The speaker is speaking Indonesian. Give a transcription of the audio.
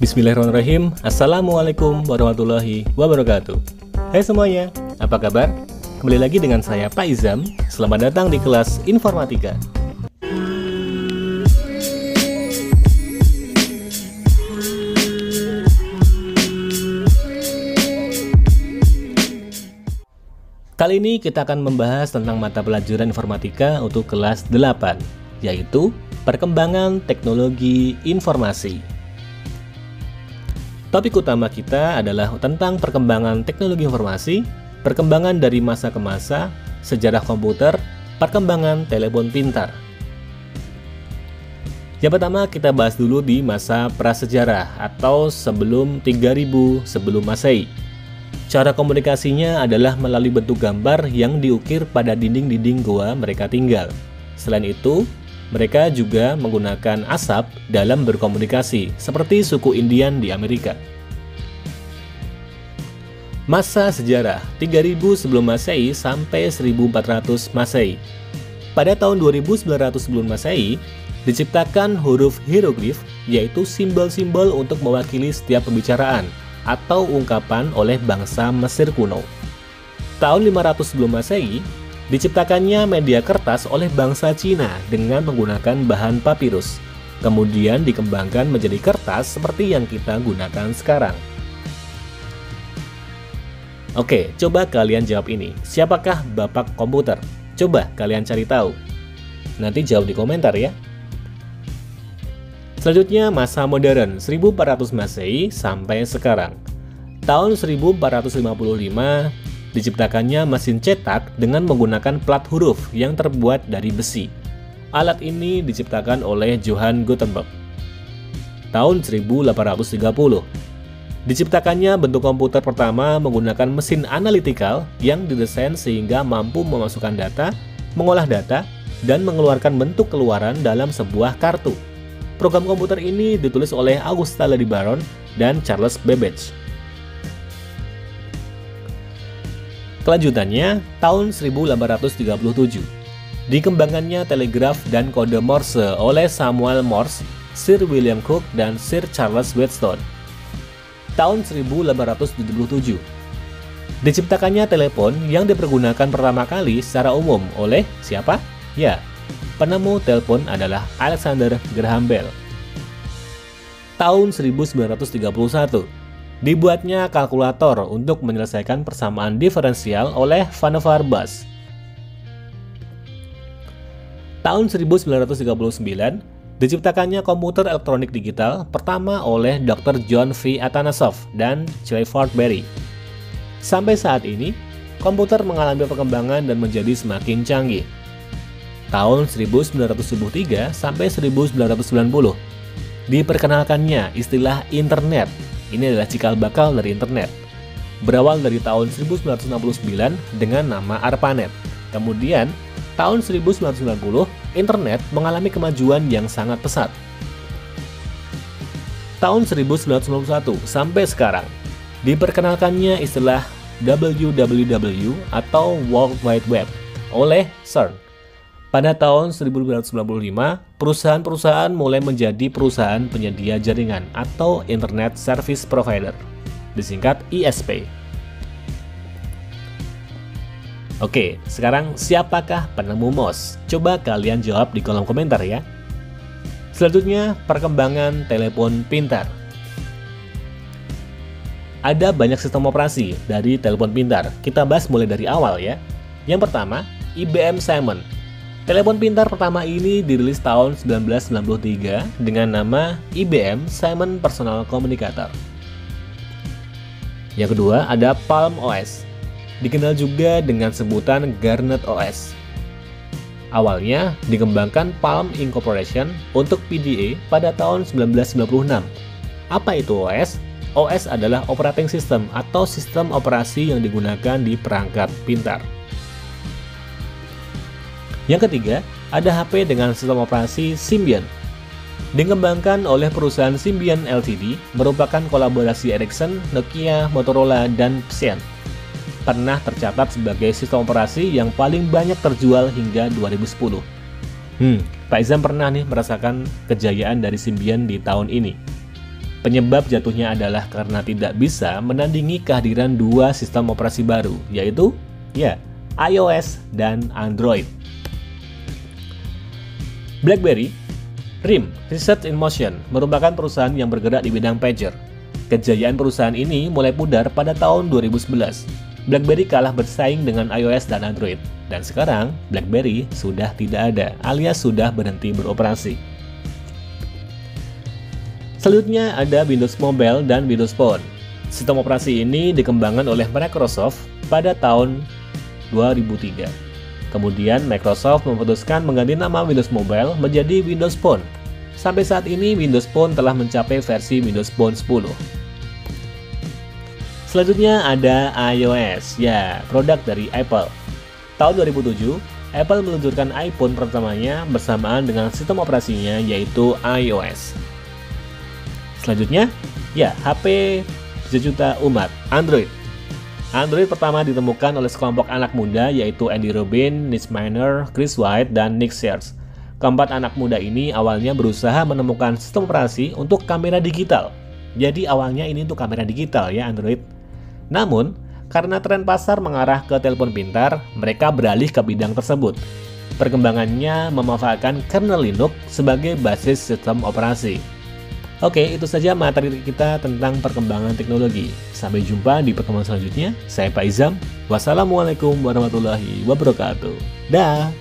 Bismillahirrahmanirrahim. Assalamualaikum warahmatullahi wabarakatuh. Hai semuanya, apa kabar? Kembali lagi dengan saya Pak Izam. Selamat datang di kelas Informatika. Kali ini kita akan membahas tentang mata pelajaran informatika untuk kelas 8, yaitu perkembangan teknologi informasi. Topik utama kita adalah tentang perkembangan teknologi informasi, perkembangan dari masa ke masa, sejarah komputer, perkembangan telepon pintar. Yang pertama kita bahas dulu di masa prasejarah atau sebelum 3000 sebelum Masehi. Cara komunikasinya adalah melalui bentuk gambar yang diukir pada dinding-dinding goa mereka tinggal. Selain itu, mereka juga menggunakan asap dalam berkomunikasi, seperti suku Indian di Amerika. Masa sejarah 3000 sebelum Masehi sampai 1400 Masehi. Pada tahun 2900 sebelum Masehi, diciptakan huruf hieroglif, yaitu simbol-simbol untuk mewakili setiap pembicaraan atau ungkapan oleh bangsa Mesir kuno. Tahun 500 sebelum Masehi, diciptakannya media kertas oleh bangsa Cina dengan menggunakan bahan papirus. Kemudian dikembangkan menjadi kertas seperti yang kita gunakan sekarang. Oke, coba kalian jawab ini. Siapakah bapak komputer? Coba kalian cari tahu. Nanti jawab di komentar ya. Selanjutnya masa modern 1400 Masehi sampai sekarang. Tahun 1455 diciptakannya mesin cetak dengan menggunakan plat huruf yang terbuat dari besi. Alat ini diciptakan oleh Johann Gutenberg. Tahun 1830 diciptakannya bentuk komputer pertama menggunakan mesin analitikal yang didesain sehingga mampu memasukkan data, mengolah data, dan mengeluarkan bentuk keluaran dalam sebuah kartu. Program komputer ini ditulis oleh Augusta Lady Baron dan Charles Babbage. Kelanjutannya, tahun 1837, dikembangkannya telegraf dan kode Morse oleh Samuel Morse, Sir William Cooke, dan Sir Charles Wheatstone. Tahun 1877, diciptakannya telepon yang dipergunakan pertama kali secara umum oleh siapa? Ya, penemu telepon adalah Alexander Graham Bell. Tahun 1931, dibuatnya kalkulator untuk menyelesaikan persamaan diferensial oleh Vannevar Bush. Tahun 1939, diciptakannya komputer elektronik digital pertama oleh Dr. John V. Atanasov dan Clifford Berry. Sampai saat ini, komputer mengalami perkembangan dan menjadi semakin canggih. Tahun 1973 sampai 1990, diperkenalkannya istilah internet. Ini adalah cikal bakal dari internet. Berawal dari tahun 1969 dengan nama ARPANET. Kemudian, tahun 1990, internet mengalami kemajuan yang sangat pesat. Tahun 1991 sampai sekarang, diperkenalkannya istilah WWW atau World Wide Web oleh CERN. Pada tahun 1995, perusahaan-perusahaan mulai menjadi perusahaan penyedia jaringan atau Internet Service Provider, disingkat ISP. Oke, sekarang siapakah penemu MOS? Coba kalian jawab di kolom komentar ya. Selanjutnya, perkembangan telepon pintar. Ada banyak sistem operasi dari telepon pintar. Kita bahas mulai dari awal ya. Yang pertama, IBM Simon. Telepon pintar pertama ini dirilis tahun 1993 dengan nama IBM Simon Personal Communicator. Yang kedua ada Palm OS, dikenal juga dengan sebutan Garnet OS. Awalnya dikembangkan Palm Incorporation untuk PDA pada tahun 1996. Apa itu OS? OS adalah operating system atau sistem operasi yang digunakan di perangkat pintar. Yang ketiga, ada HP dengan sistem operasi Symbian. Dikembangkan oleh perusahaan Symbian Ltd, merupakan kolaborasi Ericsson, Nokia, Motorola, dan Xiaomi. Pernah tercatat sebagai sistem operasi yang paling banyak terjual hingga 2010. Pak Izam pernah nih merasakan kejayaan dari Symbian di tahun ini. Penyebab jatuhnya adalah karena tidak bisa menandingi kehadiran dua sistem operasi baru, yaitu iOS dan Android. BlackBerry, RIM, Research in Motion, merupakan perusahaan yang bergerak di bidang pager. Kejayaan perusahaan ini mulai pudar pada tahun 2011. BlackBerry kalah bersaing dengan iOS dan Android, dan sekarang BlackBerry sudah tidak ada, alias sudah berhenti beroperasi. Selanjutnya ada Windows Mobile dan Windows Phone. Sistem operasi ini dikembangkan oleh Microsoft pada tahun 2003. Kemudian Microsoft memutuskan mengganti nama Windows Mobile menjadi Windows Phone. Sampai saat ini Windows Phone telah mencapai versi Windows Phone 10. Selanjutnya ada iOS, produk dari Apple. Tahun 2007, Apple meluncurkan iPhone pertamanya bersamaan dengan sistem operasinya yaitu iOS. Selanjutnya, HP sejuta umat, Android. Android pertama ditemukan oleh sekelompok anak muda yaitu Andy Rubin, Nick Miner, Chris White, dan Nick Sears. Keempat anak muda ini awalnya berusaha menemukan sistem operasi untuk kamera digital. Jadi awalnya ini untuk kamera digital Android. Namun, karena tren pasar mengarah ke telepon pintar, mereka beralih ke bidang tersebut. Perkembangannya memanfaatkan kernel Linux sebagai basis sistem operasi. Oke, itu saja materi kita tentang perkembangan teknologi. Sampai jumpa di pertemuan selanjutnya. Saya Pak Izam. Wassalamualaikum warahmatullahi wabarakatuh. Dah.